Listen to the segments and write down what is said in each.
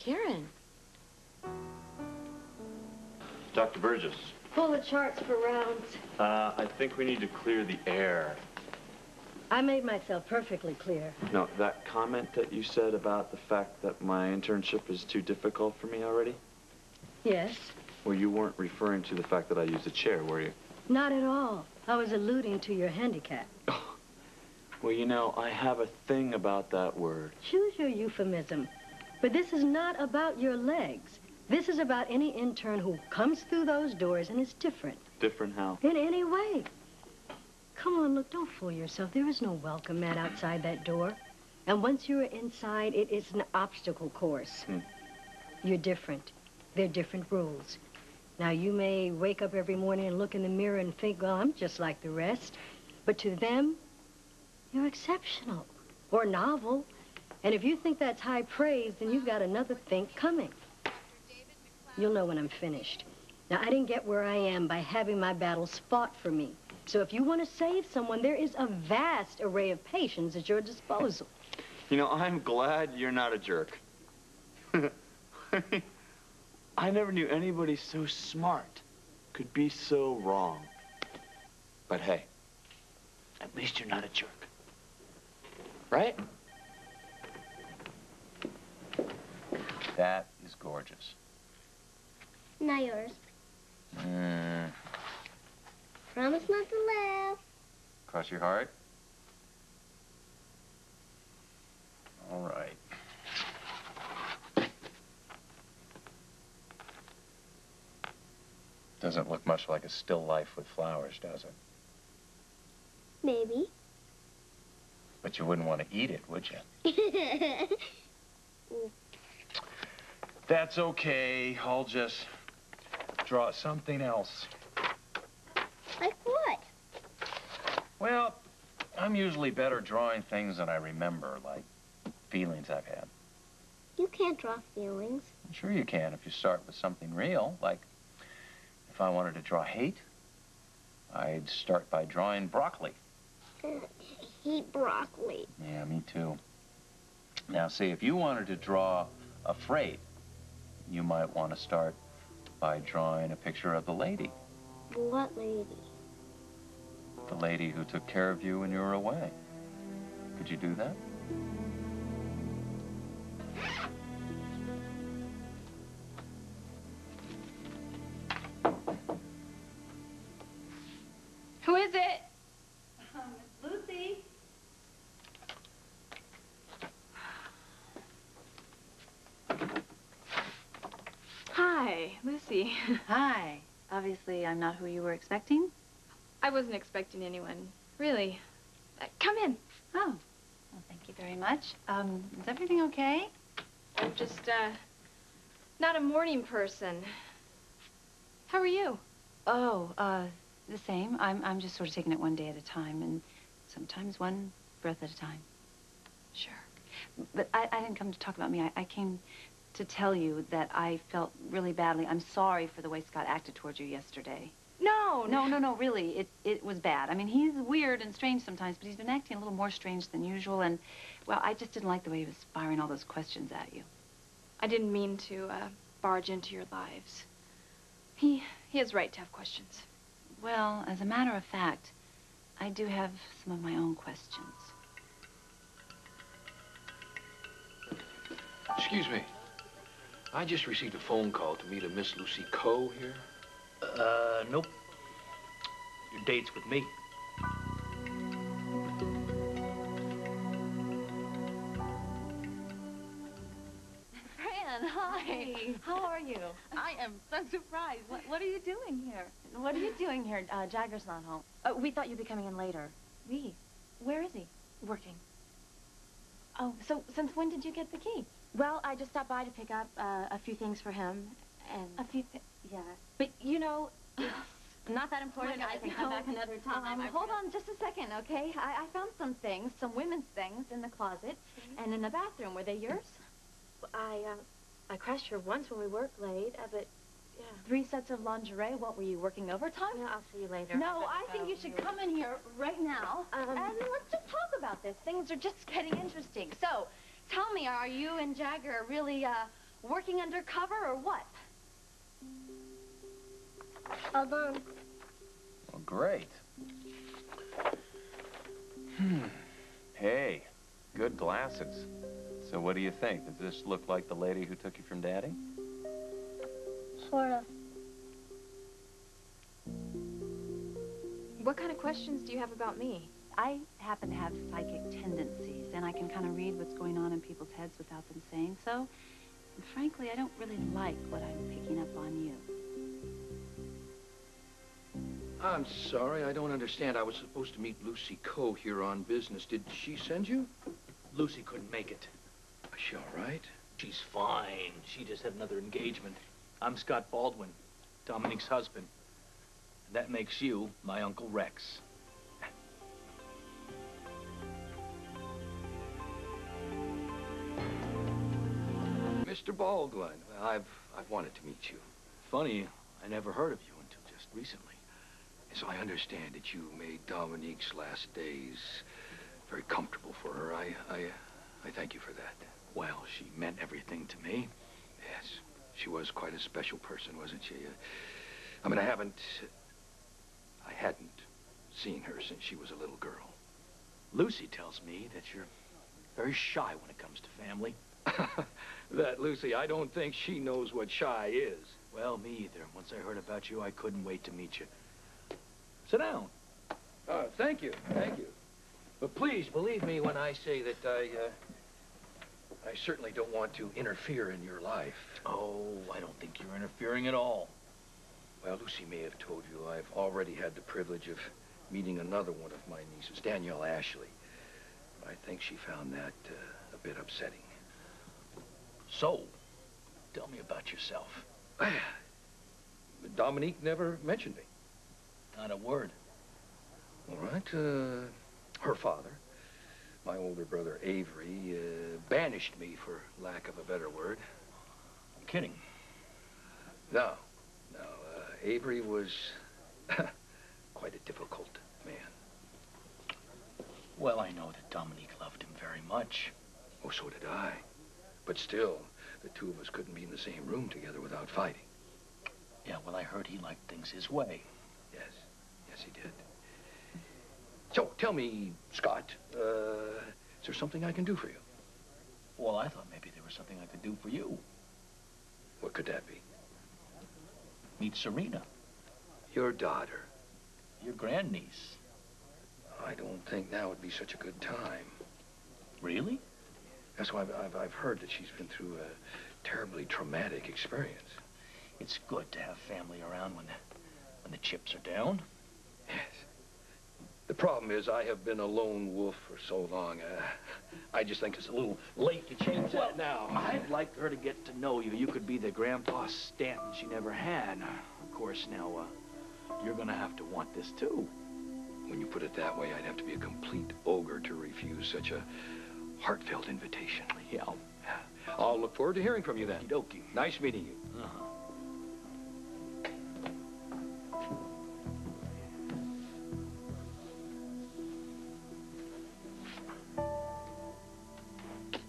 Karen. Dr. Burgess. Pull the charts for rounds. I think we need to clear the air. I made myself perfectly clear. No, that comment that you said about the fact that my internship is too difficult for me already? Yes. Well, you weren't referring to the fact that I used a chair, were you? Not at all. I was alluding to your handicap. Well, you know, I have a thing about that word. Choose your euphemism. But this is not about your legs. This is about any intern who comes through those doors and is different. Different how? In any way. Come on, look, don't fool yourself. There is no welcome mat outside that door. And once you're inside, it is an obstacle course. You're different. There are different rules. Now, you may wake up every morning and look in the mirror and think, well, I'm just like the rest. But to them, you're exceptional or novel. And if you think that's high praise, then you've got another think coming. You'll know when I'm finished. Now, I didn't get where I am by having my battles fought for me. So if you want to save someone, there is a vast array of patience at your disposal. You know, I'm glad you're not a jerk. I never knew anybody so smart could be so wrong. But hey, at least you're not a jerk. Right? That is gorgeous. Now yours. Promise not to laugh. Cross your heart. All right. Doesn't look much like a still life with flowers, does it? Maybe. But you wouldn't want to eat it, would you? That's okay. I'll just draw something else. Like what? Well, I'm usually better drawing things than I remember, like feelings I've had. You can't draw feelings. Sure you can if you start with something real, like if I wanted to draw hate, I'd start by drawing broccoli. I hate broccoli. Yeah, me too. Now, see, if you wanted to draw afraid, you might want to start by drawing a picture of the lady. What lady? The lady who took care of you when you were away. Could you do that? Who is it? It's Lucy. Hi, Lucy. Hi. Obviously, I'm not who you were expecting. I wasn't expecting anyone, really. Come in. Oh, well, thank you very much. Is everything okay? I'm just, not a morning person. How are you? Oh, the same. I'm just sort of taking it one day at a time, and sometimes one breath at a time. Sure. But I didn't come to talk about me. I came to tell you that I felt really badly. I'm sorry for the way Scott acted towards you yesterday. No, really. It was bad. I mean, he's weird and strange sometimes, but he's been acting a little more strange than usual, and, well, I just didn't like the way he was firing all those questions at you. I didn't mean to, barge into your lives. He has right to have questions. Well, as a matter of fact, I do have some of my own questions. Excuse me. I just received a phone call to meet a Miss Lucy Coe here. Nope. Your date's with me. Fran, hi. How are you? I am so surprised. What are you doing here? What are you doing here? Jagger's not home. We thought you'd be coming in later. We? Where is he? Working. Oh, so since when did you get the key? Well, I just stopped by to pick up a few things for him, and... A few things? Yeah. But, you know, it's Not that important. I can come back another time. Hold on just a second, okay? I found some things, some women's things in the closet and in the bathroom. Were they yours? I crashed here once when we worked late, but, yeah. 3 sets of lingerie. What, were you working overtime? Yeah, I'll see you later. No, I think you should come in here right now, and let's just talk about this. Things are just getting interesting. So, tell me, are you and Jagger really, Working undercover or what? All done. Well, great. Hey, good glasses. So what do you think? Does this look like the lady who took you from Daddy? Sort of. What kind of questions do you have about me? I happen to have psychic tendencies, and I can kind of read what's going on in people's heads without them saying so. And frankly, I don't really like what I'm picking up on you. I'm sorry, I don't understand. I was supposed to meet Lucy Coe here on business. Did she send you? Lucy couldn't make it. Is she all right? She's fine. She just had another engagement. I'm Scott Baldwin, Dominique's husband. And that makes you my Uncle Rex. Mr. Baldwin, I've wanted to meet you. Funny, I never heard of you until just recently. So I understand that you made Dominique's last days very comfortable for her. I thank you for that. Well, she meant everything to me. Yes, she was quite a special person, wasn't she? I mean, I hadn't seen her since she was a little girl. Lucy tells me that you're very shy when it comes to family. That Lucy, I don't think she knows what shy is. Well, me either. Once I heard about you, I couldn't wait to meet you. Sit down. Thank you, thank you. But please believe me when I say that I certainly don't want to interfere in your life. Oh, I don't think you're interfering at all. Well, Lucy may have told you I've already had the privilege of meeting another one of my nieces, Danielle Ashley. I think she found that a bit upsetting. So, tell me about yourself. Dominique never mentioned me. Not a word. All right, her father, my older brother Avery, banished me for lack of a better word. I'm kidding. No, Avery was quite a difficult man. Well, I know that Dominique loved him very much. Oh, so did I. But still, the two of us couldn't be in the same room together without fighting. Yeah, well, I heard he liked things his way. Yes, he did. So, tell me, Scott, is there something I can do for you? Well, I thought maybe there was something I could do for you. What could that be? Meet Serena, Your daughter. your grandniece. I don't think now would be such a good time. Really? That's why I've heard that she's been through a terribly traumatic experience. It's good to have family around when the chips are down. Yes. The problem is I have been a lone wolf for so long. I just think it's a little late to change that now. I'd like her to get to know you. You could be the grandpa Stanton she never had. Of course, now, you're gonna have to want this, too. When you put it that way, I'd have to be a complete ogre to refuse such a heartfelt invitation. Yeah. I'll look forward to hearing from you then. Okie dokie. Nice meeting you. Uh-huh.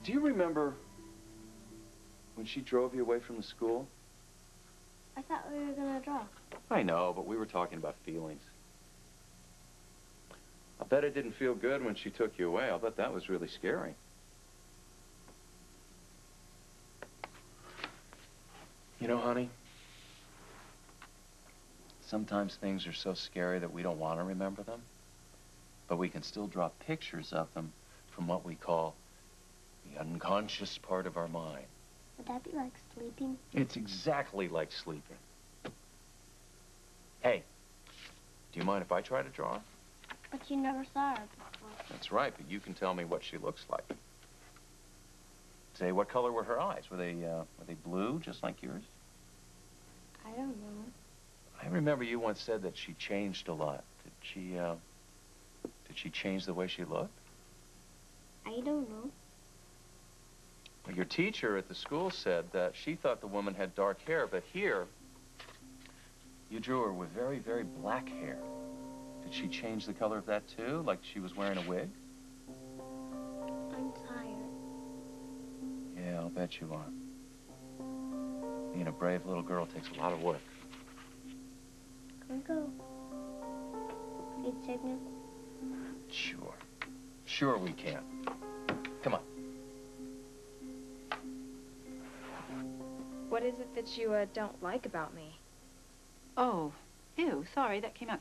Do you remember when she drove you away from the school? I thought we were gonna draw. I know, but we were talking about feelings. I bet it didn't feel good when she took you away. I'll bet that was really scary. You know, honey, sometimes things are so scary that we don't want to remember them, but we can still draw pictures of them from what we call the unconscious part of our mind. Would that be like sleeping? It's exactly like sleeping. Hey, do you mind if I try to draw her? But you never saw her before. That's right, but you can tell me what she looks like. Say, what color were her eyes? Were they blue, just like yours? I don't know. I remember you once said that she changed a lot. Did she change the way she looked? I don't know. Well, your teacher at the school said that she thought the woman had dark hair, but here, you drew her with very, very black hair. Did she change the color of that too, like she was wearing a wig? I'm tired. Yeah, I'll bet you are. Being a brave little girl takes a lot of work. Can we go? Eat chicken? Sure. Sure we can. Come on. What is it that you don't like about me? Oh, ew, sorry, that came out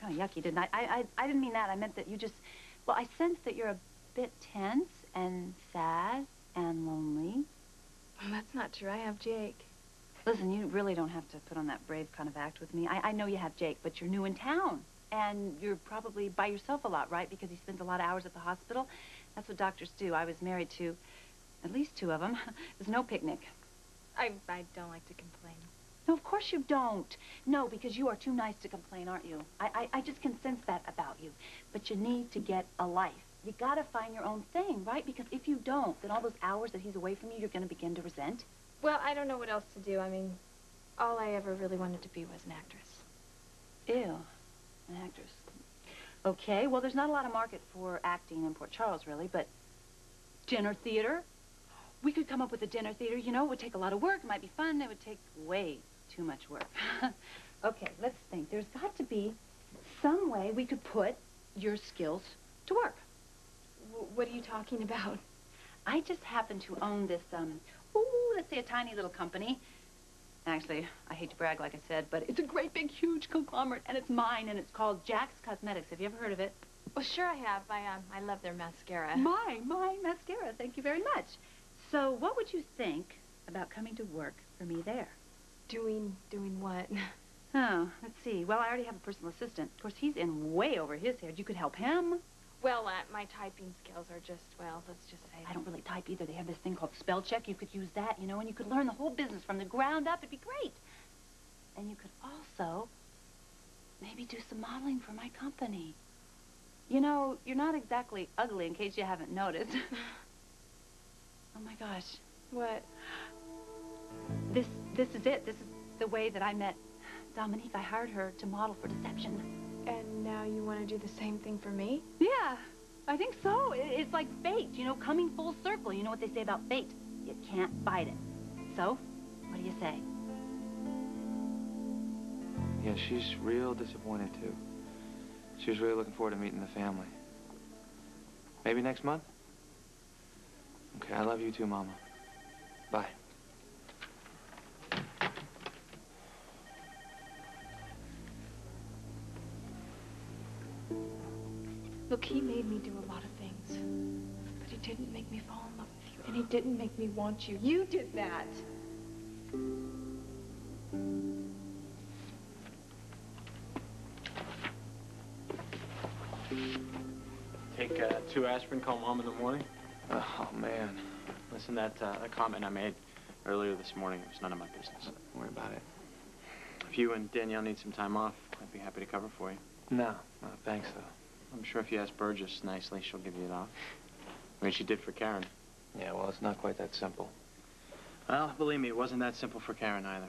kind of yucky, didn't I? I didn't mean that. I meant that you just, well, I sense that you're a bit tense and sad and lonely. Well, that's not true. I have Jake. Listen, you really don't have to put on that brave kind of act with me. I know you have Jake, but you're new in town. And you're probably by yourself a lot, right? Because he spends a lot of hours at the hospital. That's what doctors do. I was married to at least 2 of them. There's no picnic. I don't like to complain. No, of course you don't. No, because you are too nice to complain, aren't you? I just can sense that about you. But you need to get a life. You gotta find your own thing, right? Because if you don't, then all those hours that he's away from you, you're gonna begin to resent. Well, I don't know what else to do. I mean, all I ever really wanted to be was an actress. Ew, an actress. Okay, well, there's not a lot of market for acting in Port Charles, really, but dinner theater? We could come up with a dinner theater, you know. It would take a lot of work. It might be fun. It would take way too much work. Okay, let's think. There's got to be some way we could put your skills to work. What are you talking about? I just happen to own this, let's say a tiny little company. Actually, I hate to brag, like I said, but it's a great, big, huge conglomerate, and it's mine, and it's called Jack's Cosmetics. Have you ever heard of it? Well, sure I have. I love their mascara. My mascara. Thank you very much. So what would you think about coming to work for me there? Doing what? Oh, let's see. Well, I already have a personal assistant. Of course, he's in way over his head. You could help him. Well, my typing skills are just, well, let's just say... I don't really type either. They have this thing called spell check. You could use that, you know, and you could learn the whole business from the ground up. It'd be great. And you could also maybe do some modeling for my company. You know, you're not exactly ugly, in case you haven't noticed. Oh, my gosh. What? This is it. This is the way that I met Dominique. I hired her to model for Deception. And now you want to do the same thing for me? Yeah, I think so. It's like fate, you know, coming full circle. You know what they say about fate? You can't fight it. So, what do you say? Yeah, she's real disappointed, too. She was really looking forward to meeting the family. Maybe next month? Okay, I love you too, Mama. Bye. Look, he made me do a lot of things, but he didn't make me fall in love with you, and he didn't make me want you. You did that. Take 2 aspirin, come home in the morning. Oh, man. Listen, that comment I made earlier this morning was none of my business. Don't worry about it. If you and Danielle need some time off, I'd be happy to cover for you. No, thanks, though. I'm sure if you ask Burgess nicely, she'll give you it off. I mean, she did for Karen. Yeah, well, it's not quite that simple. Well, believe me, it wasn't that simple for Karen either.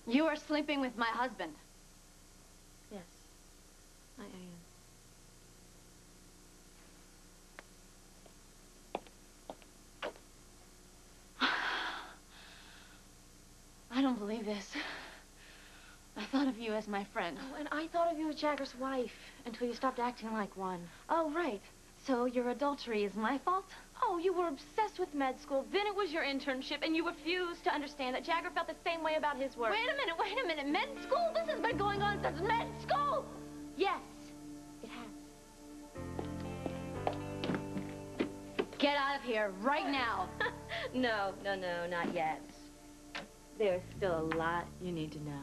You are sleeping with my husband. Yes, I am. I don't believe this. I thought of you as my friend. Oh, and I thought of you as Jagger's wife until you stopped acting like one. Oh, right. So your adultery is my fault? Oh, you were obsessed with med school. Then it was your internship, and you refused to understand that Jagger felt the same way about his work. Wait a minute. Med school? This has been going on since med school! Yes, it has. Get out of here right now. No, not yet. There's still a lot you need to know.